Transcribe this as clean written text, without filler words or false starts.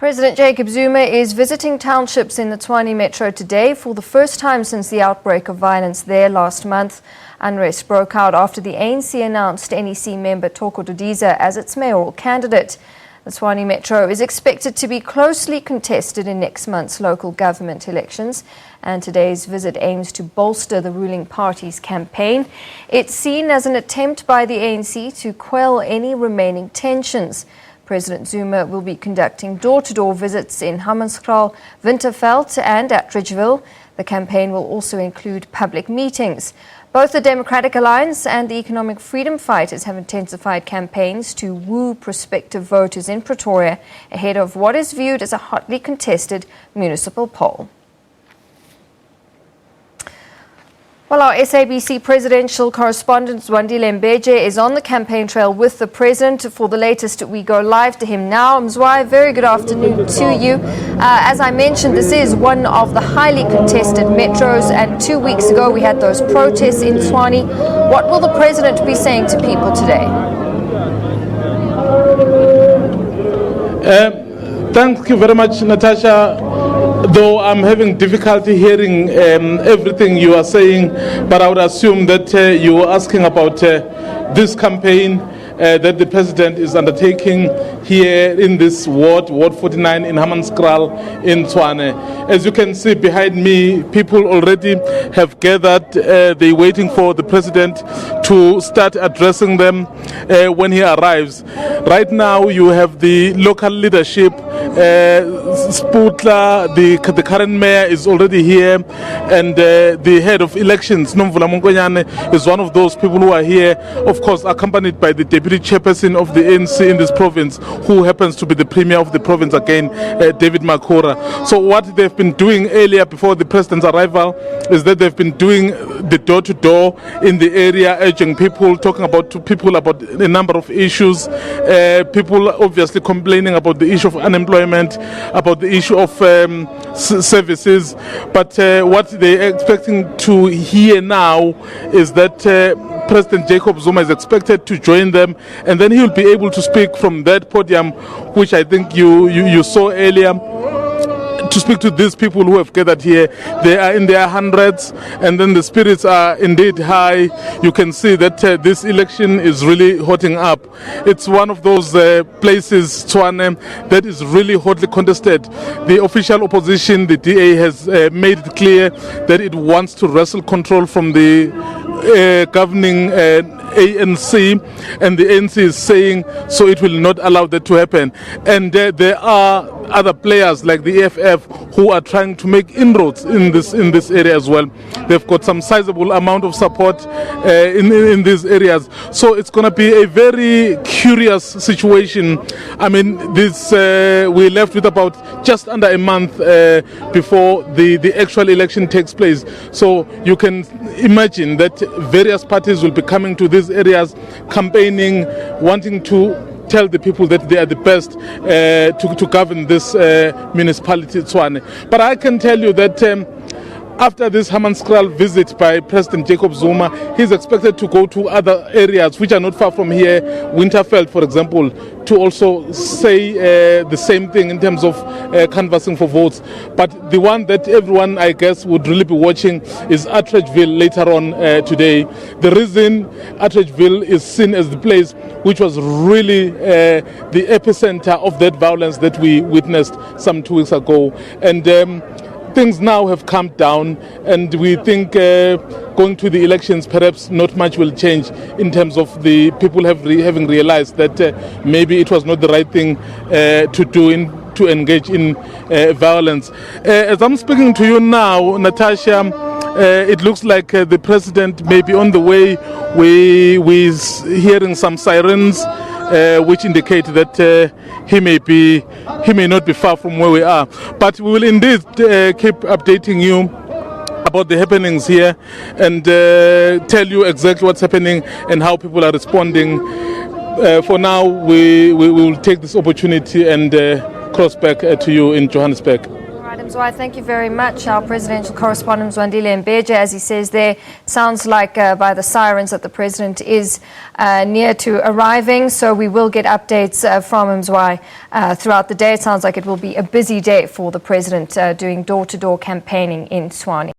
President Jacob Zuma is visiting townships in the Tshwane Metro today for the first time since the outbreak of violence there last month. Unrest broke out after the ANC announced NEC member Thoko Dodiza as its mayoral candidate. The Tshwane Metro is expected to be closely contested in next month's local government elections, and today's visit aims to bolster the ruling party's campaign. It's seen as an attempt by the ANC to quell any remaining tensions. President Zuma will be conducting door-to-door visits in Hammanskraal, Winterveld and Atteridgeville. The campaign will also include public meetings. Both the Democratic Alliance and the Economic Freedom Fighters have intensified campaigns to woo prospective voters in Pretoria ahead of what is viewed as a hotly contested municipal poll. Well, our SABC presidential correspondent Mzwandile Mbeje is on the campaign trail with the president. For the latest, we go live to him now. Mzwai, very good afternoon to you. As I mentioned, this is one of the highly contested metros, and 2 weeks ago we had those protests in Tshwane. What will the president be saying to people today? Thank you very much, Natasha. Though I'm having difficulty hearing everything you are saying, but I would assume that you were asking about this campaign that the president is undertaking here in this Ward 49 in Hammanskraal in Tshwane. As you can see behind me, people already have gathered. They're waiting for the president to start addressing them when he arrives. Right now you have the local leadership. Sputla, the current mayor, is already here, and the head of elections, Nomvula Mongonyane, is one of those people who are here, of course accompanied by the deputy chairperson of the ANC in this province, who happens to be the premier of the province again, David Makura. So what they've been doing earlier before the president's arrival is that they've been doing the door-to-door in the area, urging people, talking to people about a number of issues. People obviously complaining about the issue of unemployment, about the issue of services, but what they're expecting to hear now is that President Jacob Zuma is expected to join them, and then he'll be able to speak from that podium, which I think you saw earlier, to speak to these people who have gathered here. They are in their hundreds, and then the spirits are indeed high. You can see that this election is really hotting up. It's one of those places, Tshwane, that is really hotly contested. The official opposition, the DA, has made it clear that it wants to wrestle control from the governing ANC, and the ANC is saying so it will not allow that to happen. And there are other players like the EFF who are trying to make inroads in this area as well. They've got some sizable amount of support in these areas. So it's going to be a very curious situation. I mean, we're left with about just under a month before the actual election takes place. So you can imagine that various parties will be coming to these areas, campaigning, wanting to tell the people that they are the best to govern this municipality, Tshwane. But I can tell you that after this Hammanskraal visit by President Jacob Zuma, he's expected to go to other areas which are not far from here, Winterveld, for example, to also say the same thing in terms of canvassing for votes. But the one that everyone, I guess, would really be watching is Atteridgeville later on today. The reason Atteridgeville is seen as the place which was really the epicenter of that violence that we witnessed some 2 weeks ago. And things now have calmed down, and we think going to the elections, perhaps not much will change in terms of the people having realized that maybe it was not the right thing to do to engage in violence. As I'm speaking to you now, Natasha, it looks like the president may be on the way. We're hearing some sirens which indicate that he may not be far from where we are. But we will indeed keep updating you about the happenings here and tell you exactly what's happening and how people are responding. For now, we will take this opportunity and cross back to you in Johannesburg. Mzwai, thank you very much. Our presidential correspondent Mzwandile Mbeje, as he says there, sounds like by the sirens that the president is near to arriving. So we will get updates from Mzwai throughout the day. It sounds like it will be a busy day for the president doing door-to-door campaigning in Tshwane.